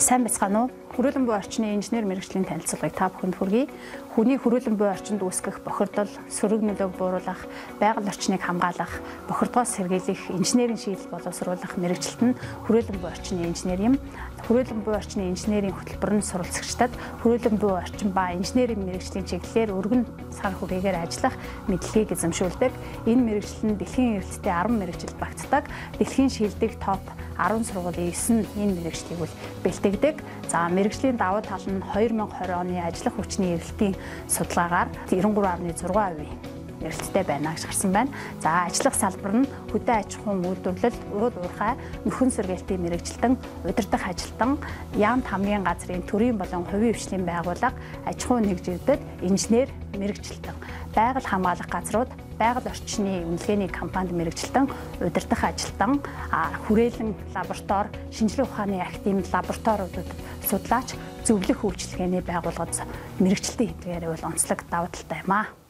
Сайн байцгаана уу? Хүрээлэн буй орчны инженер мэргэжлийн танилцуулгыг та бүхэнд хүргэе. Хүний хүрээлэн буй орчинд үүсгэх бохирдол, сөрөг нөлөөг бууруулах, байгаль орчныг хамгаалах, бохирдгоос сэргийлэх, инженерийн шийдэл боловсруулах мэргэжилт нь хүрээлэн буй орчны инженер юм. Хүрээлэн буй орчны инженерийн хөтөлбөр нь суралцагчдад хүрээлэн буй орчин ба инженерийн мэргэжлийн чиглэлээр өргөн сар хүрээгээр ажиллах мэдлэгийг эзэмшүүлдэг. Энэ мэргэжил нь дэлхийн эрэлттэй 10 мэргэжилд багтдаг. Дэлхийн шилдэг топ 10 сургуулийн 9 энэ мэргэжлийг бол бэлтгэдэг. За мэргэжлийн давуу тал нь 2020 оны ажиллах хүчний эрэлтийн судалгаагаар 93.6% эрэлттэй байна гэж гарсан байна. За ажиллах салбар нь хөдөө аж ахуйн үйлдвэрлэл, уул уурхай, нөхөн сэргээлтийн мэргэжилтэн, удирдах ажилтан, яамт хамгийн газрын төрийн болон хувийн хвшлийн байгууллага, аж ахуйн нэгжүүдэд инженер мэргэжилтэн, байгаль хамгаалах газрууд, байгаль орчны үнэлгээний компанид мэргэжилтэн, удирдах ажилтан, хүрээлэн лаборатори, шинжилгээ ухааны академид лабораториудад судлаач, зөвлөх үйлчилгээний байгууллагад мэргэжилтийн хэвлэгээрээ бол онцлог давуу талтай юм аа.